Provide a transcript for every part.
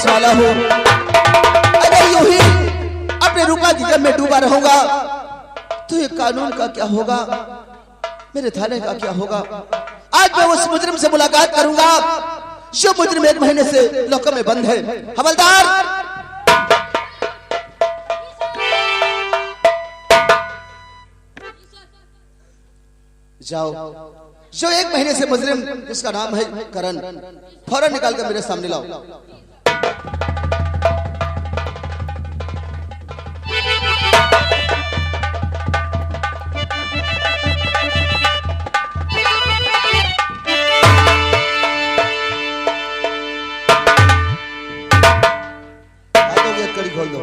वाला हूँ। अगर यूं ही अपने रूपा की जब मैं डूबा रहूंगा तो ये कानून का क्या होगा, मेरे थाने का क्या होगा। आज मैं उस मुजरिम से मुलाकात करूंगा जो मुजरिम 1 महीने से लॉकअप में बंद है। हवलदार, जाओ, जो 1 महीने से मुजरिम जिसका नाम है करण, फौरन निकाल कर मेरे सामने लाओ। कड़ी खोल दो।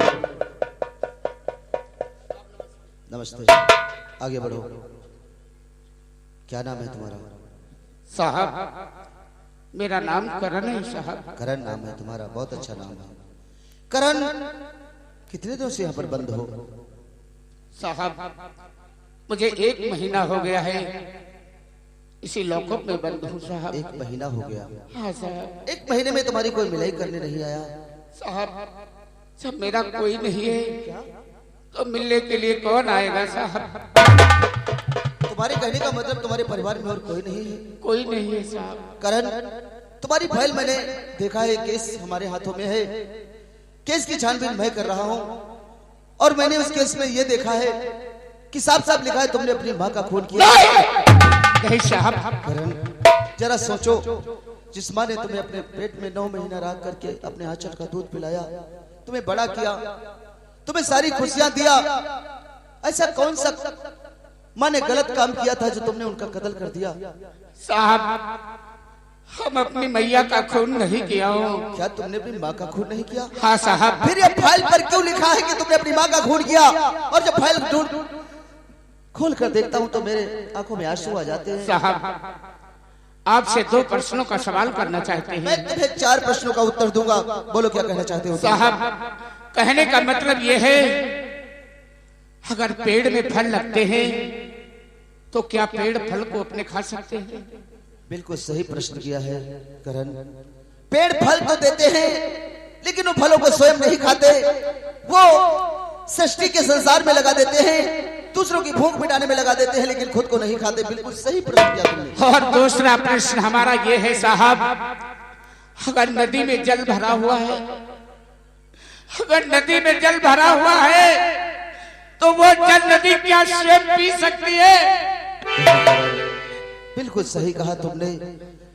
नमस्ते, आगे बढ़ो। क्या नाम है तुम्हारा? साहब मेरा नाम करण है साहब। करण नाम है तुम्हारा, बहुत अच्छा नाम है। करण, कितने दिनों से यहाँ पर बंद हो? साहब मुझे 1 महीना हो गया है इसी लॉकअप में बंद हूँ साहब। 1 महीना हो गया? हाँ साहब। 1 महीने में तुम्हारी कोई मिलाई करने नहीं आया? साहब जब मेरा कोई नहीं है तो मिलने के लिए कौन आएगा साहब? तुम्हारे कहने का मतलब तुम्हारे परिवार में और कोई नहीं है? कोई नहीं है साहब। करण, तुम्हारी फाइल मैंने देखा है, केस हमारे हाथों में है, केस की छानबीन मैं कर रहा हूँ और मैंने उस केस में ये देखा है कि साफ साफ लिखा है तुमने अपनी माँ का खून किया। नहीं साहब। करण, जरा सोचो, जिस माँ ने तुम्हें अपने पेट में 9 महीना रख करके अपने आंचल का दूध पिलाया, तुम्हें बड़ा किया, तुम्हें सारी खुशियां दिया, ऐसा कौन सा माँ ने गलत काम किया था जो तुमने उनका कत्ल कर दिया? साहब हम अपनी मैया का खून नहीं किया हूँ। क्या तुमने अपनी माँ का खून नहीं किया? हाँ साहब। फिर ये फाइल पर क्यों लिखा है कि तुमने अपनी माँ का खून किया? और जब फाइल खोल कर देखता हूँ तो मेरे आंखों में आंसू आ जाते हैं। साहब आपसे 2 प्रश्नों का सवाल करना चाहते हैं। मैं तुम्हें 4 प्रश्नों का उत्तर दूंगा, बोलो क्या कहना चाहते हो? साहब कहने का मतलब ये है, अगर पेड़ में फल लगते हैं तो क्या पेड़ फल को अपने खा सकते हैं? बिल्कुल सही प्रश्न किया है करण। पेड़ फल तो देते हैं लेकिन वो फलों को स्वयं नहीं खाते, वो सृष्टि के संसार में लगा देते हैं, दूसरों की भूख मिटाने में लगा देते हैं, लेकिन खुद को नहीं खाते। बिल्कुल सही प्रश्न किया तुमने। और दूसरा प्रश्न हमारा ये है साहब, अगर नदी में जल भरा हुआ है, अगर नदी में जल भरा हुआ है तो वो जल नदी क्या स्वयं पी सकती है? बिल्कुल सही कहा तुमने।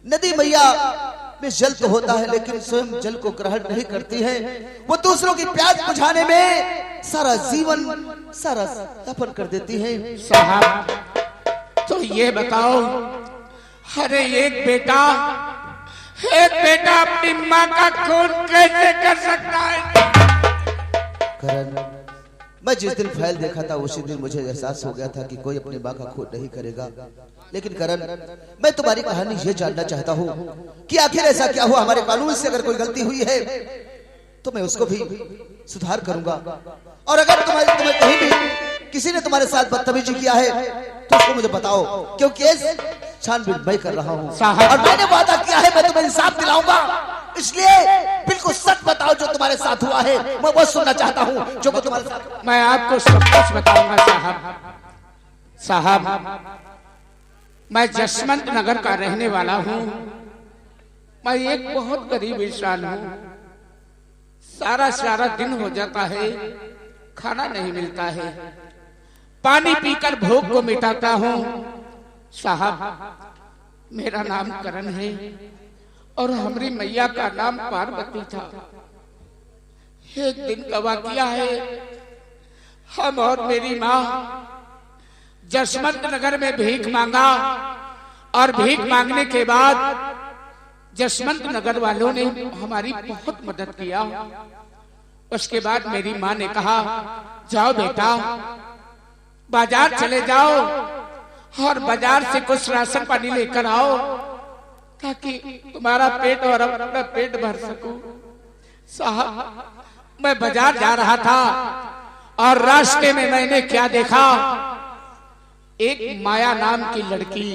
नदी मैया में जल तो होता है लेकिन स्वयं जल को ग्रहण नहीं करती है, वो दूसरों की प्यास बुझाने में सारा जीवन, सारा सफर कर देती है। साहब तो ये बताओ, अरे एक बेटा अपनी माँ का खून कैसे कर सकता है? करण, मैं जिस दिन फाइल देखा था उसी दिन मुझे एहसास हो गया था कि कोई अपनी माँ का खून नहीं करेगा। लेकिन करण, मैं तुम्हारी कहानी ये जानना चाहता हूँ कि आखिर ऐसा क्या हुआ? हमारे कानून से अगर कोई गलती हुई है तो मैं उसको भी सुधार करूंगा, और अगर तुम्हें कहीं भी किसी ने तुम्हारे साथ बदतमीजी किया है तो उसको मुझे बताओ, क्योंकि छानबीन मैं कर रहा हूँ और मैंने वादा किया है मैं तुम्हें इंसाफ दिलाऊंगा। इसलिए बिल्कुल सच बताओ जो तुम्हारे साथ हुआ है, मैं वो सुनना चाहता हूँ जो तुम्हारे साथ। मैं आपको सब कुछ बताऊंगा साहब। मैं जसवंत नगर का रहने वाला हूँ। मैं एक बहुत गरीब इंसान हूँ। सारा दिन हो जाता है, खाना नहीं मिलता है, पानी पीकर भूख को मिटाता हूँ। साहब मेरा नाम करण है और हमारी मैया का नाम पार्वती था। एक दिन का वाकया है, हम और मेरी माँ जसवंत नगर में भीख मांगा और भीख मांगने के बाद जसवंत नगर वालों ने हमारी बहुत मदद किया। उसके बाद मेरी माँ ने कहा, जाओ बेटा बाजार चले जाओ और बाजार से कुछ राशन पानी लेकर आओ ताकि तुम्हारा पेट और अपना पेट भर सकूं। साहब मैं बाजार जा रहा था और रास्ते में मैंने क्या देखा, एक माया नाम की लड़की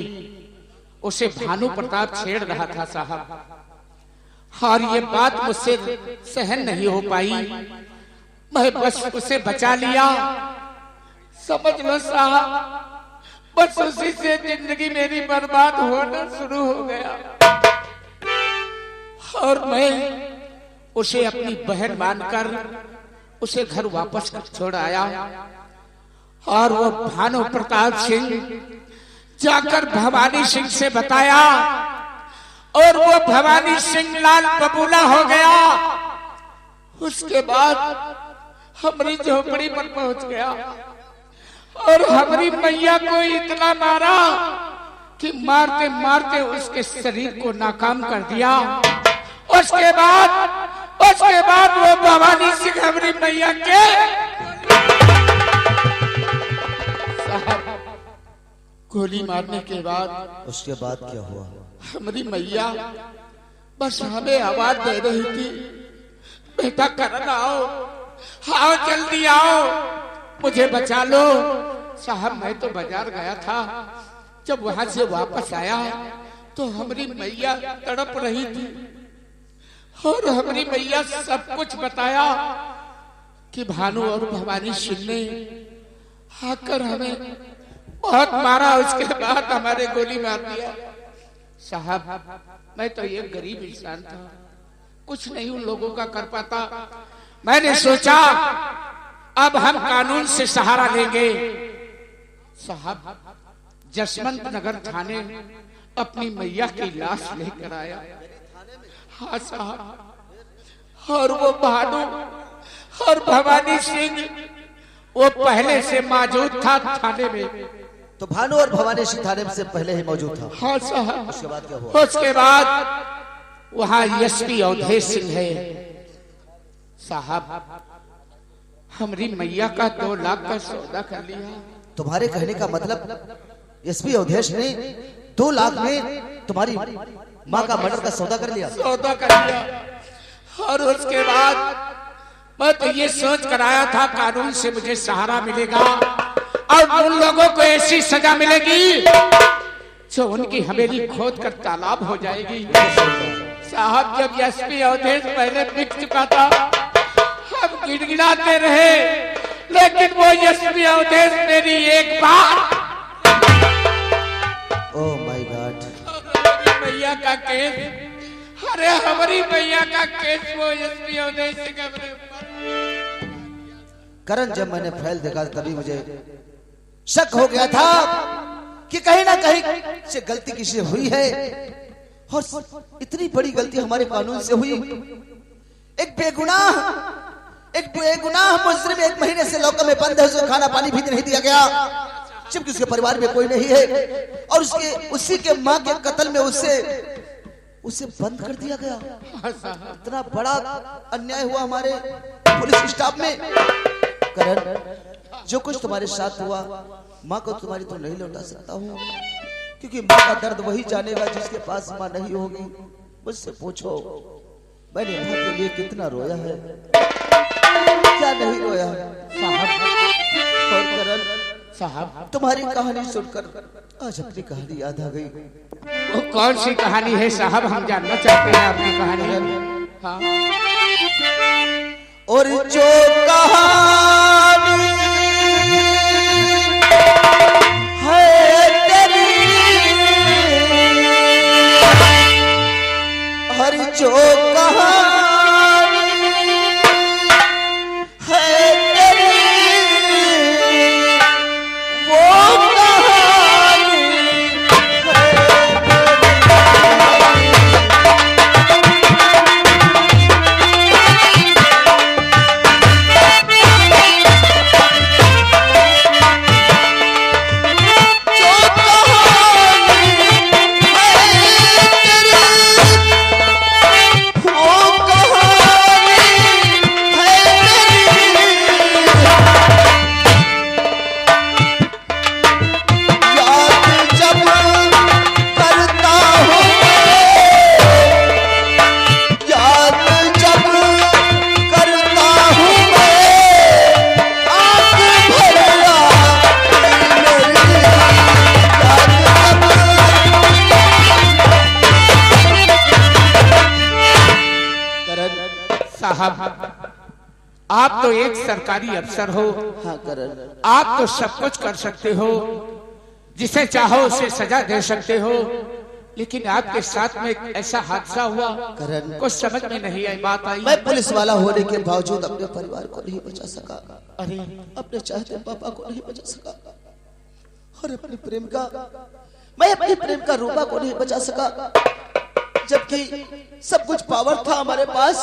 उसे भानु प्रताप छेड़ रहा था साहब। और ये बात मुझसे सहन नहीं हो पाई। मैं बस उसे बचा लिया। समझ लो साहब, बस उसी से जिंदगी मेरी बर्बाद होना शुरू हो गया। और मैं उसे अपनी बहन मानकर उसे घर वापस छोड़ आया। और वो भानु प्रताप सिंह जाकर भवानी सिंह से बताया, और वो भवानी सिंह लाल बबूला हो गया। उसके बाद हमारी झोपड़ी पर पहुंच गया और हमारी मैया को इतना मारा कि मारते मारते उसके शरीर को नाकाम कर दिया। उसके बाद वो भवानी सिंह हमारी मैया के गोली मारने के बाद उसके बाद क्या हुआ? हमारी मैया बस हमें आवाज दे रही थी, बेटा करण आओ, आओ जल्दी आओ, मुझे बचा लो। साहब मैं तो बाजार गया था, जब वहां से वापस आया तो हमारी मैया तड़प रही थी और हमारी मैया सब कुछ बताया कि भानु और भवानी सिंह ने आकर हमें बहुत मारा। उसके बाद हमारे गोली मार दिया। साहब मैं तो एक गरीब इंसान था, कुछ नहीं उन लोगों का कर पाता। मैंने सोचा अब हम कानून से सहारा लेंगे। साहब जसवंत नगर थाने अपनी मैया की लाश लेकर आया। हाँ साहब, और वो भानु और भवानी सिंह वो पहले से मौजूद था थाने में। तो भानु और भवानी सिंह थाने से पहले ही मौजूद था? हाँ साहब। उसके बाद क्या हुआ? उसके बाद वहाँ एसपी अवधेश सिंह है। साहब हमारी मैया का 2 लाख का सौदा कर लिया। तुम्हारे कहने का मतलब एसपी अवधेश ने 2 लाख में तुम्हारी माँ का मर्डर का सौदा कर लिया? सौदा कर लिया। और उसके बाद मैं तो ये सोच कर आया था कानून से मुझे सहारा मिलेगा और उन लोगों को ऐसी सजा मिलेगी जो उनकी हवेली खोद कर तालाब हो जाएगी। साहब जब एसपी अवधेश पहले बिक चुका था, हम गिड़गिड़ाते रहे, लेकिन वो एसपी अवधेश मेरी एक बार ओह माय गॉड, मैया का केस, अरे हमारी मैया का केस वो एसपी अवधेश सिंह के ऊपर। करण जब मैंने फाइल देखा तभी मुझे शक हो गया था कि कहीं ना कहीं से गलती किसी से हुई है, और इतनी बड़ी गलती हमारे कानून से हुई। एक बेगुनाह मुजरिम 1 महीने से लॉकअप में बंद है, उसे खाना पानी भी नहीं दिया गया, जबकि उसके परिवार में कोई नहीं है, और उसी के माँ के कत्ल में उसे बंद कर दिया गया। इतना बड़ा अन्याय हुआ हमारे पुलिस स्टाफ में। करण जो कुछ तुम्हारे साथ हुआ, माँ को तुम्हारी तो नहीं लौटा सकता हूँ, क्योंकि माँ का दर्द वही जानेगा जिसके पास माँ नहीं होगी। मुझसे पूछो मैंने माँ के लिए कितना रोया है, क्या नहीं रोया। और करण साहब तुम्हारी कहानी सुनकर आज अपनी कहानी याद आ गई। वो कौन सी कहानी है साहब, हम जानना चाहते हैं आपकी कहानी। हाँ। और जो कहानी है तेरी, हर जो कहानी है तेरी, वो कहानी है साहब, आप तो एक सरकारी अफसर हो। हाँ करण, आप तो सब कुछ कर सकते हो, जिसे चाहो उसे सजा दे सकते हो, लेकिन आपके साथ में एक ऐसा हादसा हुआ, करण कुछ समझ में नहीं आई, बात आई। मैं पुलिस वाला होने के बावजूद अपने परिवार को नहीं बचा सका। अरे अपने चाहते पापा को नहीं बचा सका, और अपनी प्रेम का, मैं अपनी प्रेम का रूपा को नहीं बचा सका, जबकि सब कुछ पावर था हमारे पास।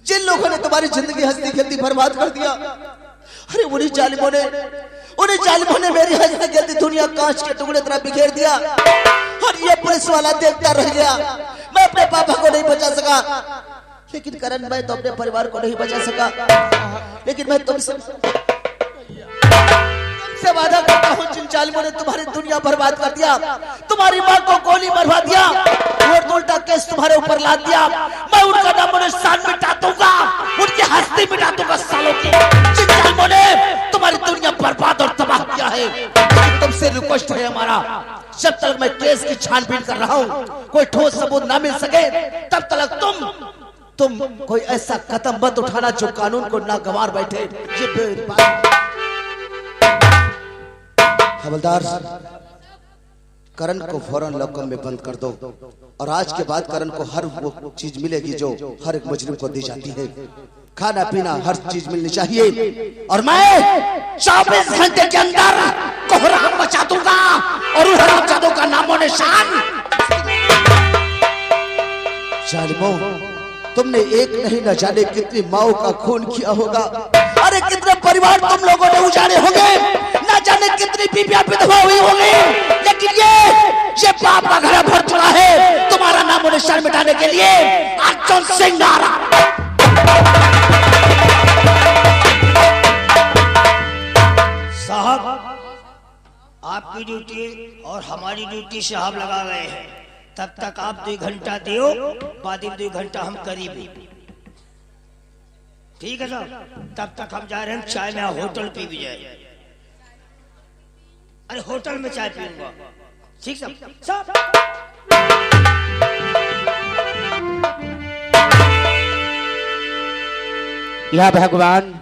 जिन लोगों ने तुम्हारी जिंदगी हंसती खेलती बर्बाद कर दिया, अरे उन्हीं जालिमों ने मेरी हंसती खेलती दुनिया कांच के टुकड़े तरह बिखेर दिया, और ये पुलिस वाला देखता रह गया। मैं अपने पापा को नहीं बचा सका, लेकिन करण मैं तो अपने परिवार को नहीं बचा सका, लेकिन मैं तुमसे वादा करता हूँ, जिन जालिमों ने तुम्हारी दुनिया बर्बाद कर दिया, तुम्हारी माँ को गोली मरवा दिया और उल्टा केस तुम्हारे ऊपर लाद दिया, मैं उनका नामो निशान मिटा दूंगा, उनकी हस्ती मिटा दूंगा सालों की। जिन जालिमों ने तुम्हारी दुनिया बर्बाद और तबाह किया है, तुमसे रिक्वेस्ट है हमारा, जब तक मैं केस की छानबीन कर रहा हूँ, कोई ठोस सबूत ना मिल सके, तब तक तुम कोई ऐसा कदम मत उठाना जो कानून को नागवार बैठे। हवलदार, करण को फौरन लॉकअप में बंद कर दो, और आज के बाद करण को हर वो चीज मिलेगी जो हर एक मुजरिम को दी जाती है। खाना पीना हर चीज मिलनी चाहिए, और मैं 24 घंटे के अंदर कोहराम मचा दूंगा और उन हरामजादों का नामो निशान। जालिमों, तुमने एक नहीं न जाने कितनी माओ का खून किया होगा, अरे कितने परिवार तुम लोगों ने उजाड़े होंगे, न जाने कितनी बीबियां विधवा हुई होंगी, लेकिन ये पाप का घड़ा भर चुका है तुम्हारा नामो निशान मिटाने के लिए अर्जुन सिंह नारा। साहब, आपकी ड्यूटी और हमारी ड्यूटी से हम लगा गए हैं, तब तक आप 2 घंटा दियो, बाद में 2 घंटा हम करीब, ठीक है साहब? तब तक हम जा रहे हैं चाय में, होटल पी भी जाए। अरे होटल में चाय पीऊंगा, ठीक साहब? या भगवान,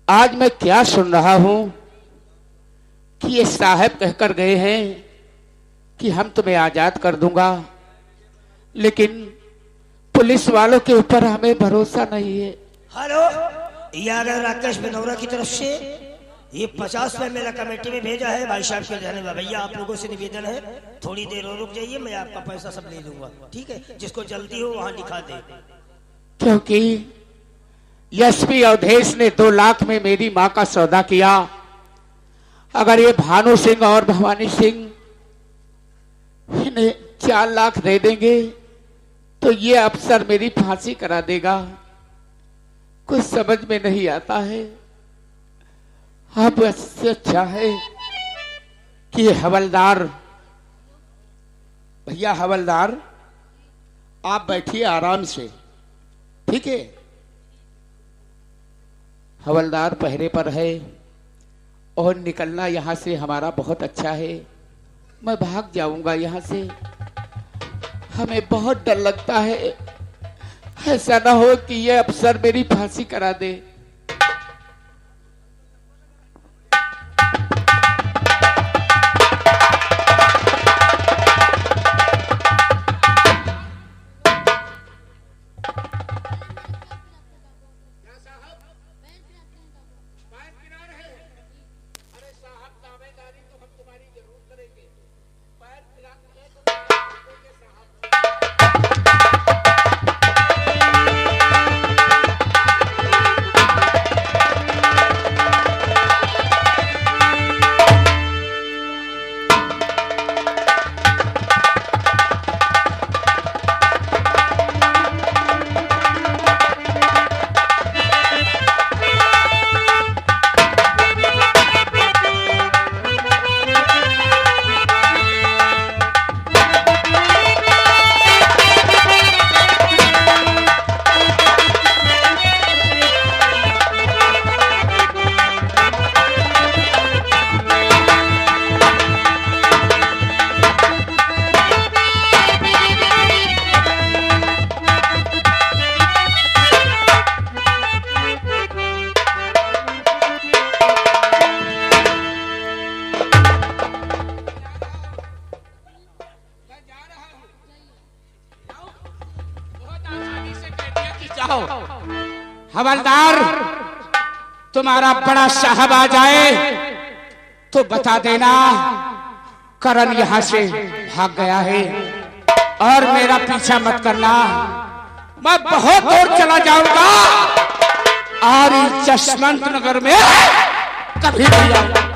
आज मैं क्या सुन रहा हूं कि ये साहब कहकर गए हैं कि हम तुम्हें आजाद कर दूंगा, लेकिन पुलिस वालों के ऊपर हमें भरोसा नहीं है। हेलो, यार राकेश बिनौरा की तरफ से ये 50 रुपए मेरा कमेटी में भेजा है भाई साहब के जाने में। भैया आप लोगों से निवेदन है, थोड़ी देर और रुक जाइए, मैं आपका पैसा सब ले लूंगा, ठीक है? जिसको जल्दी हो वहां लिखा दे। क्योंकि एसपी अवधेश ने 2 लाख में मेरी माँ का सौदा किया, अगर ये भानु सिंह और भवानी सिंह इन्हें 4 लाख दे देंगे तो ये अफसर मेरी फांसी करा देगा। कुछ समझ में नहीं आता है। अब इससे अच्छा है कि हवलदार, भैया हवलदार आप बैठिए आराम से, ठीक है? हवलदार पहरे पर है और निकलना यहां से हमारा बहुत अच्छा है। मैं भाग जाऊंगा यहां से, हमें बहुत डर लगता है, ऐसा ना हो कि ये अफसर मेरी फांसी करा दे। देखो हवलदार, तुम्हारा बड़ा साहब आ जाए तो बता देना करण यहाँ से भाग गया है, और मेरा पीछा मत करना। मैं बहुत दूर चला जाऊंगा और इस जसवंत नगर में कभी नहीं आऊंगा।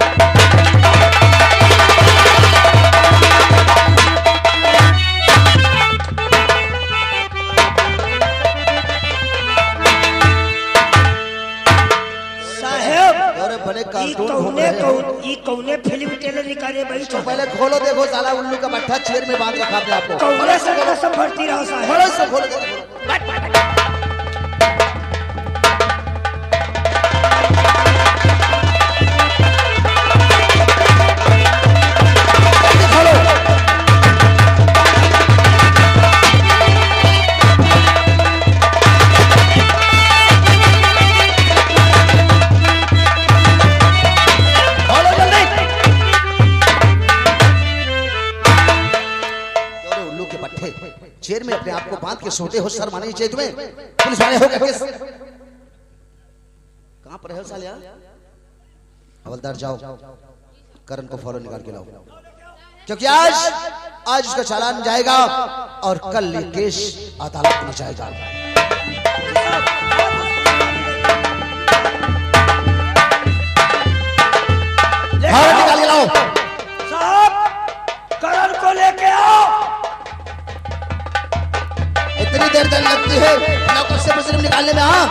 कौने फिल्म टेलर निकाले भाई? तो पहले खोलो, देखो साला उल्लू का मट्ठा चेयर में बांध रखा आपने आपको। कौने से सब भरती रहो साहब। खोलो इसे, खोलो देखो। चेयर में अपने आप को बांध के सोते हो, शर्म आनी चाहिए तुम्हें? पुलिस वाले हो गए? कहां पर है सालिया? हवलदार जाओ, करण को फौरन निकाल के लाओ, क्योंकि आज उसका चालान जाएगा और कल ये केस अदालत में जाएगा। निकाल के लाओ साहब, करण को लेके आओ। इतनी देर तक लगती है नौकर से मुजरिम निकालने में? हाँ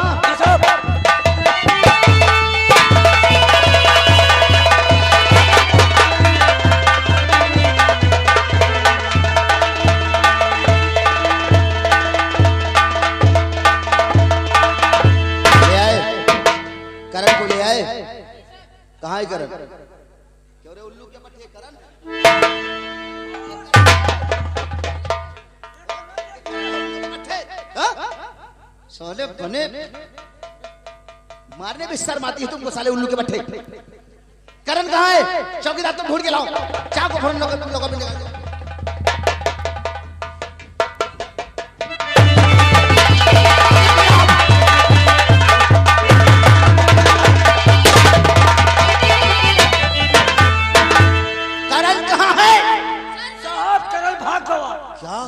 ले आए, करण को ले आए। कहाँ है करण? क्यों रे उल्लू के पट्टे करण? साले बने मारने में शर्म आती है तुमको, साले उल्लू के बट्टे। करण कहाँ है? चौकीदार तुम ढूंढ के लाओ, चाह को फोन लोगों में निकाल दो। करण कहाँ है? साहब करण भाग गया। क्या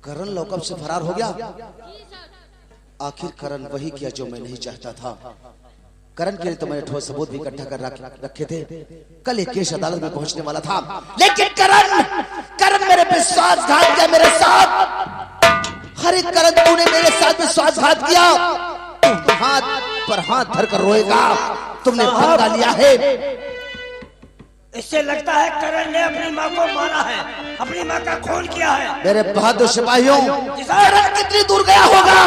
करण लॉकअप से फरार हो गया? आखिर करण वही किया जो मैं नहीं चाहता था। करण के लिए तो मैंने ठोस सबूत भी इकट्ठा कर रखे थे। कल एक केस अदालत में पहुंचने वाला था, लेकिन करण मेरे विश्वासघात किया मेरे साथ। हरे करण, तूने मेरे साथ विश्वासघात किया। तुम हाथ पर हाथ धरकर रोएगा। तुमने पंगा लिया है। इससे लगता है करण ने अपनी माँ को मारा है, अपनी माँ का खून किया है। मेरे बहादुर सिपाहियों, करण कितनी दूर गया होगा?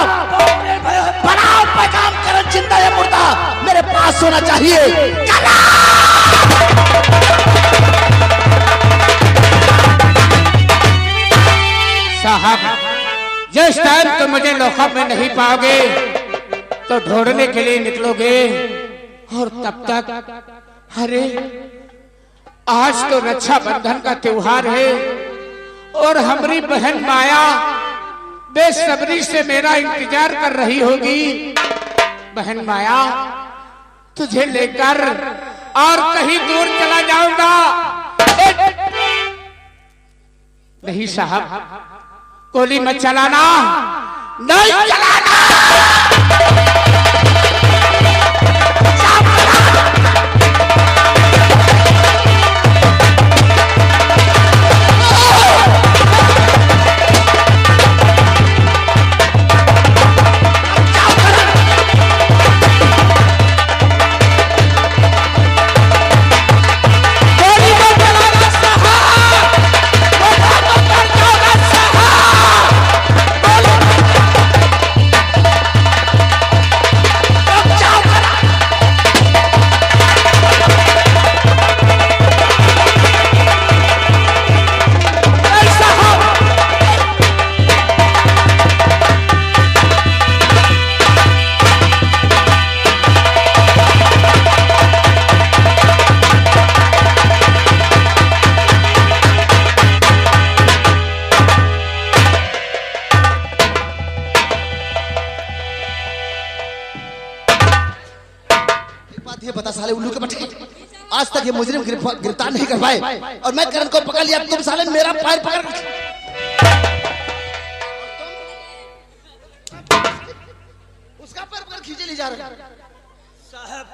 बनाओ पैगाम, करण जिंदा है मुर्दा मेरे पास होना चाहिए। साहब, जिस टाइम तुम मुझे लॉकअप में नहीं पाओगे तो ढूंढने के लिए निकलोगे, और तब तक अरे आज तो रक्षाबंधन का त्योहार है और हमारी बहन माया बेसब्री से मेरा इंतजार कर रही होगी। बहन माया, तुझे लेकर और कहीं दूर चला जाऊंगा। नहीं साहब, गोली मत चलाना, नहीं चलाना। ये बता साले उल्लू के बच्चे, आज तक ये मुजरिम गिरफ्तार नहीं कर पाए और मैं करण को पकड़ लिया, तुम साले मेरा पैर पकड़ उसका पैर पकड़ खींचे ले जा रहे। साहब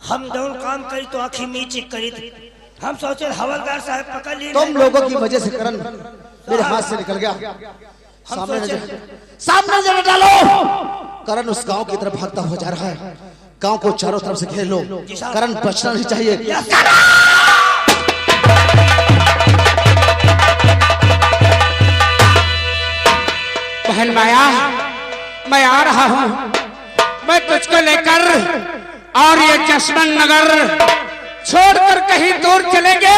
हम दोनों काम करी तो आखिर नीचे करी थी, हम सोचे हवलदार साहब पकड़ लिए। तुम लोगों की वजह से करण मेरे हाथ से निकल गया। सामने नजर डालो, करण उस गांव की तरफ भागता हुआ जा रहा है। गांव को चारों तरफ से घेर लो, करण बचना नहीं चाहिए। बहन माया, मैं आ रहा हूँ, मैं तुझको लेकर और ये जसवंत नगर छोड़कर कहीं दूर चलेंगे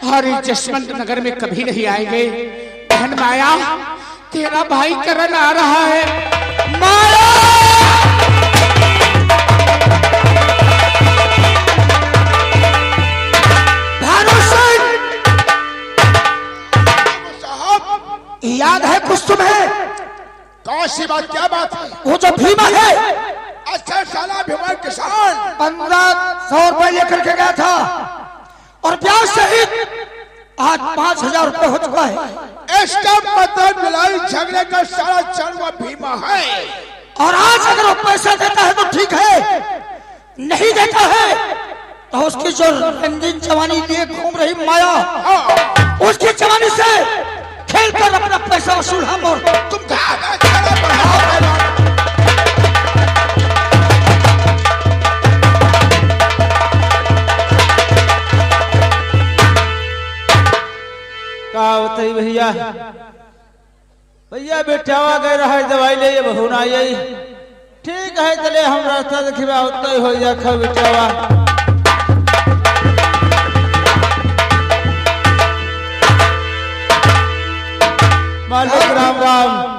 और ये जसवंत नगर में कभी नहीं आएंगे। बहन माया, तेरा भाई करण आ रहा है। माया, याद है कुछ तुम्हें? कौन सी बात, क्या बात है? वो जो भीमा है, अच्छा साला भीमा किसान 1500 रुपए लेकर के गया था और ब्याज सहित आज 5000 रुपए हो चुका है। इसका मतलब लड़ाई झगड़े का सारा चरवा भीमा है। और आज अगर वो पैसा देता है तो ठीक है, नहीं देता है तो उसकी जो रंगीन जवानी लिए घूम रही माया, उसकी जवानी से खेल कर अपना पैसा वसूल हम। और तुम खड़ा बढ़ाओ। का बताई भैया, भैया बेटावा गए रहा दवाई ले ये बहु ना आई। ठीक है चले हम रास्ता देखिबा उतना ही हो जा खा बेटावा। मालिक राम राम।